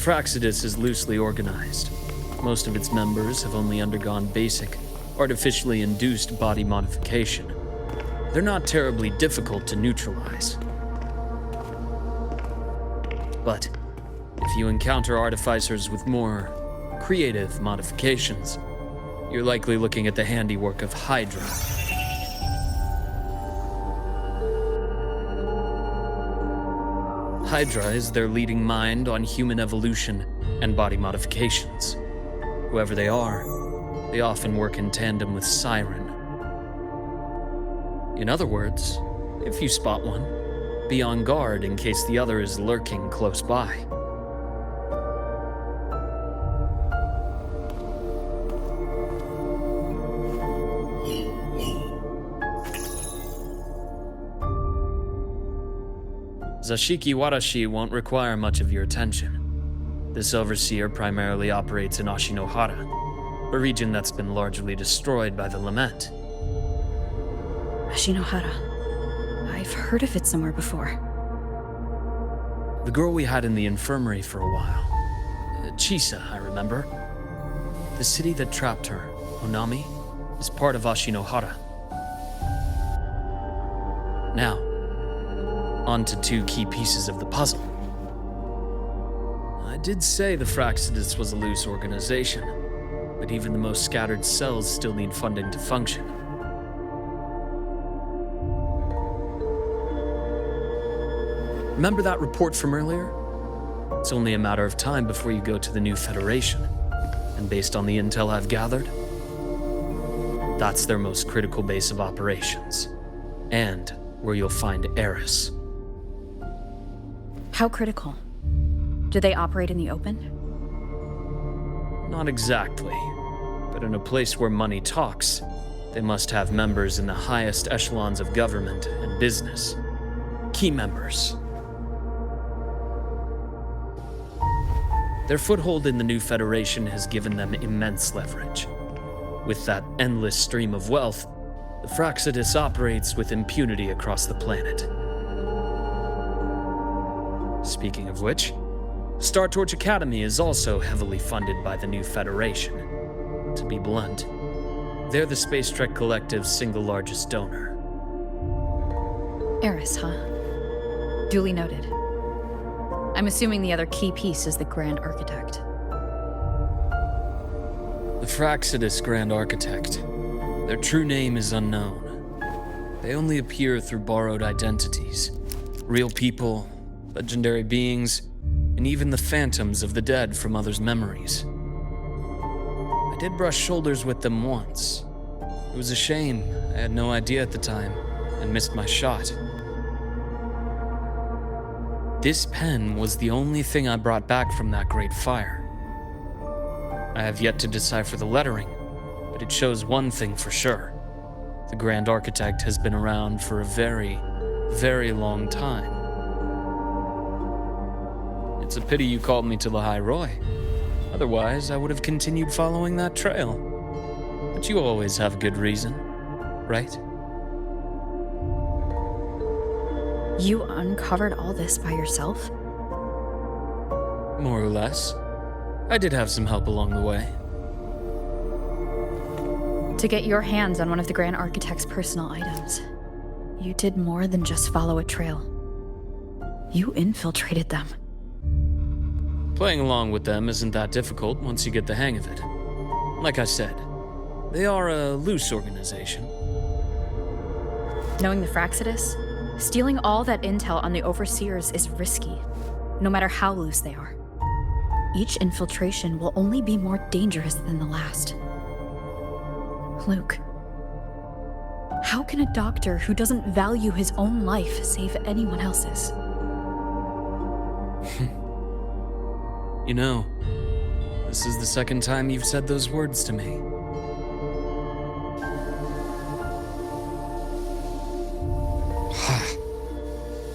The Fraxidus is loosely organized. Most of its members have only undergone basic, artificially induced body modification. They're not terribly difficult to neutralize. But if you encounter artificers with more creative modifications, you're likely looking at the handiwork of Hydra. Hydra is their leading mind on human evolution and body modifications. Whoever they are, they often work in tandem with Siren. In other words, if you spot one, be on guard in case the other is lurking close by. Zashiki Warashi won't require much of your attention. This overseer primarily operates in Ashinohara, a region that's been largely destroyed by the Lament. Ashinohara. I've heard of it somewhere before. The girl we had in the infirmary for a while. Chisa, I remember. The city that trapped her, Onami, is part of Ashinohara. Now, on to two key pieces of the puzzle. I did say the Fraxidus was a loose organization, but even the most scattered cells still need funding to function. Remember that report from earlier? It's only a matter of time before you go to the new Federation, and based on the intel I've gathered, that's their most critical base of operations, and where you'll find Eris. How critical? Do they operate in the open? Not exactly, but in a place where money talks, they must have members in the highest echelons of government and business. Key members. Their foothold in the new Federation has given them immense leverage. With that endless stream of wealth, The Fraxidus operates with impunity across the planet. Speaking of which, Star Torch Academy is also heavily funded by the new Federation. To be blunt, they're the Space Trek Collective's single largest donor. Eris, huh? Duly noted. I'm assuming the other key piece is the Grand Architect. The Fraxidus Grand Architect. Their true name is unknown. They only appear through borrowed identities. Real people, legendary beings, and even the phantoms of the dead from others' memories. I did brush shoulders with them once. It was a shame. I had no idea at the time, and missed my shot. This pen was the only thing I brought back from that great fire. I have yet to decipher the lettering, but it shows one thing for sure. The Grand Architect has been around for a very, very long time. It's a pity you called me to Lahai Roy. Otherwise, I would have continued following that trail. But you always have a good reason, right? You uncovered all this by yourself? More or less. I did have some help along the way. To get your hands on one of the Grand Architect's personal items, you did more than just follow a trail. You infiltrated them. Playing along with them isn't that difficult once you get the hang of it. Like I said, they are a loose organization. Knowing the Fraxidus, stealing all that intel on the Overseers is risky, no matter how loose they are. Each infiltration will only be more dangerous than the last. Luke, how can a doctor who doesn't value his own life save anyone else's? You know, this is the second time you've said those words to me.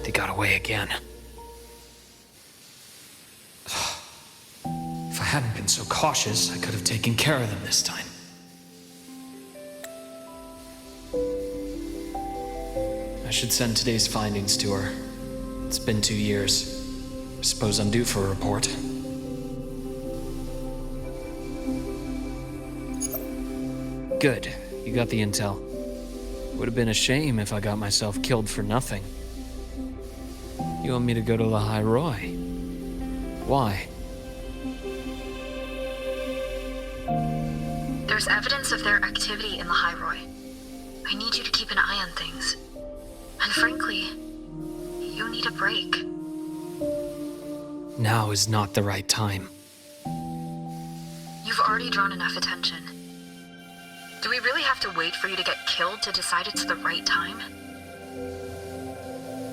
They got away again. If I hadn't been so cautious, I could have taken care of them this time. I should send today's findings to her. It's been 2 years. I suppose I'm due for a report. Good. You got the intel. Would have been a shame if I got myself killed for nothing. You want me to go to Lahai Roy? Why? There's evidence of their activity in Lahai Roy. I need you to keep an eye on things. And frankly, you need a break. Now is not the right time. You've already drawn enough attention. Do we really have to wait for you to get killed to decide it's the right time?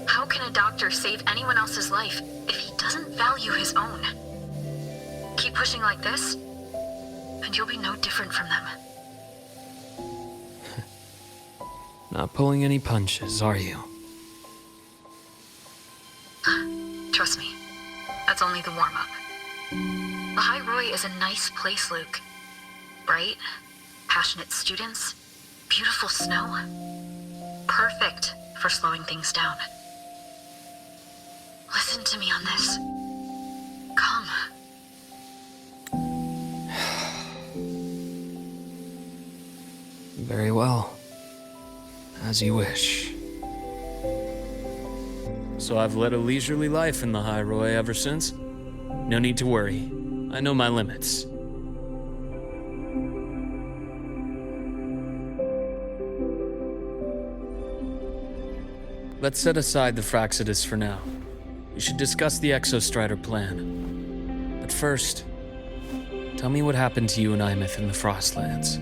How can a doctor save anyone else's life if he doesn't value his own? Keep pushing like this, and you'll be no different from them. Not pulling any punches, are you? Trust me, that's only the warm-up. Lahai Roy is a nice place, Luke. Bright, passionate students, beautiful snow. Perfect for slowing things down. Listen to me on this. Come. Very well. As you wish. So I've led a leisurely life in the High Roy ever since. No need to worry. I know my limits. Let's set aside the Fraxidus for now. We should discuss the Exostrider plan. But first, tell me what happened to you and Imeth in the Frostlands.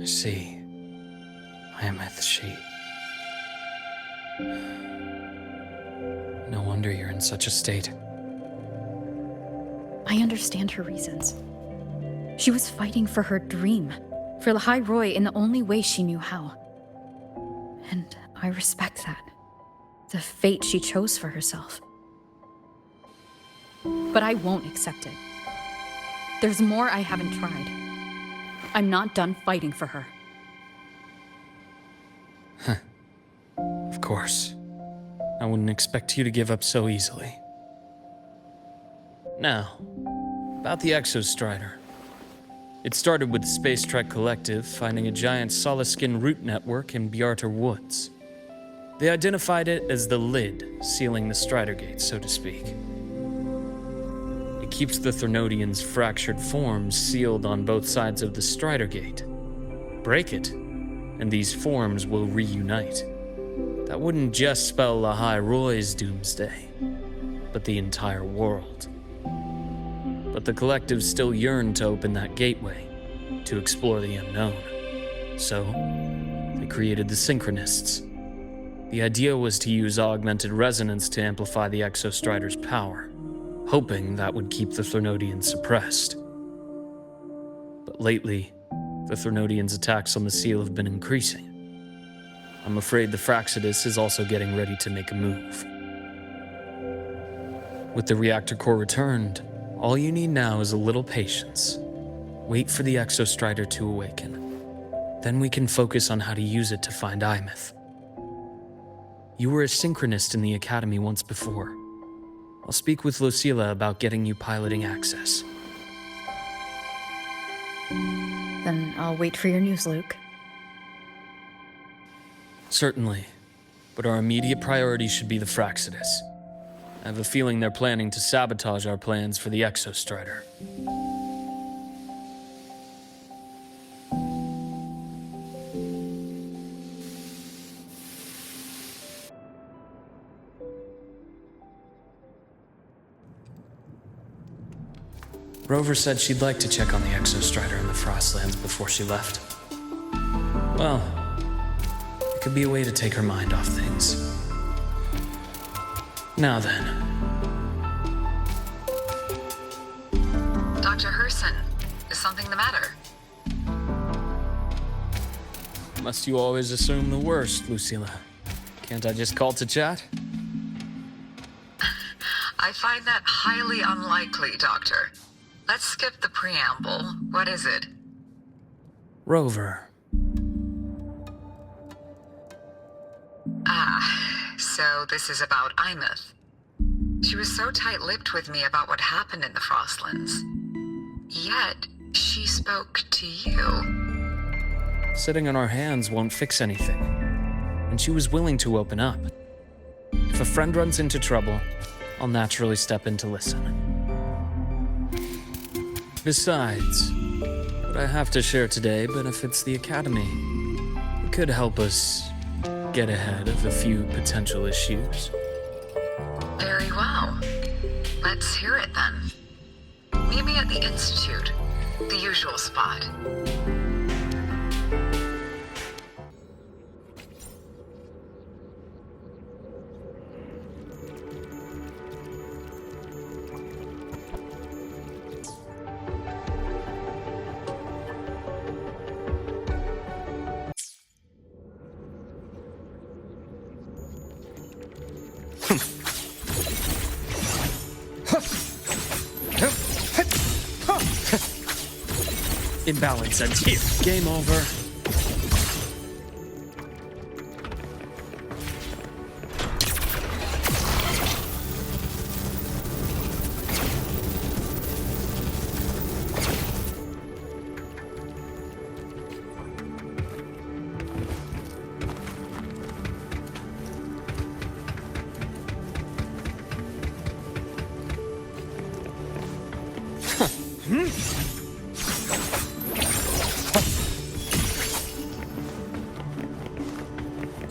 I see. Imeth, she... No wonder you're in such a state. I understand her reasons. She was fighting for her dream, for Lahai Roy in the only way she knew how. And I respect that. The fate she chose for herself. But I won't accept it. There's more I haven't tried. I'm not done fighting for her. Of course. I wouldn't expect you to give up so easily. Now, about the Exostrider. It started with the Space Trek Collective finding a giant Solaskin root network in Bjartar Woods. They identified it as the lid sealing the Strider Gate, so to speak. It keeps the Thernodians' fractured forms sealed on both sides of the Strider Gate. Break it, and these forms will reunite. That wouldn't just spell Lahai Roy's doomsday, but the entire world. But the Collective still yearned to open that gateway, to explore the unknown. So, they created the Synchronists. The idea was to use augmented resonance to amplify the Exostrider's power, hoping that would keep the Thernodians suppressed. But lately, the Thernodians' attacks on the seal have been increasing. I'm afraid the Fraxidus is also getting ready to make a move. With the reactor core returned, all you need now is a little patience. Wait for the Exostrider to awaken. Then we can focus on how to use it to find Imeth. You were a synchronist in the Academy once before. I'll speak with Lucilla about getting you piloting access. Then I'll wait for your news, Luke. Certainly, but our immediate priority should be the Fraxidus. I have a feeling they're planning to sabotage our plans for the Exostrider. Rover said she'd like to check on the Exostrider in the Frostlands before she left. Well, it could be a way to take her mind off things. Now then. Dr. Herson, is something the matter? Must you always assume the worst, Lucilla? Can't I just call to chat? I find that highly unlikely, Doctor. Let's skip the preamble. What is it? Rover. So this is about Imeth. She was so tight-lipped with me about what happened in the Frostlands. Yet, she spoke to you. Sitting on our hands won't fix anything. And she was willing to open up. If a friend runs into trouble, I'll naturally step in to listen. Besides, what I have to share today benefits the Academy. It could help us get ahead of a few potential issues. Very well. Let's hear it then. Meet me at the Institute, the usual spot. Imbalance ends here. Game over.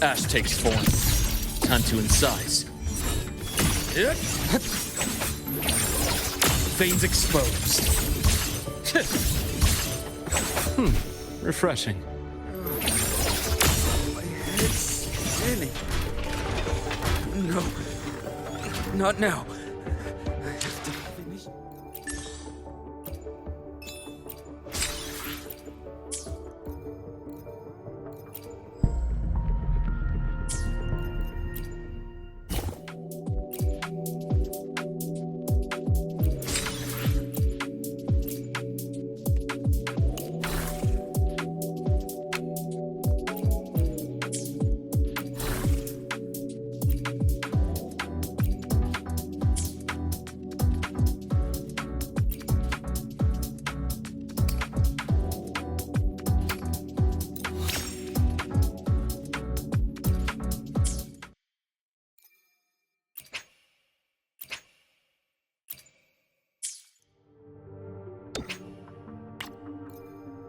Ash takes form. Time to incise. Veins exposed. Refreshing. My head's spinning. No, not now.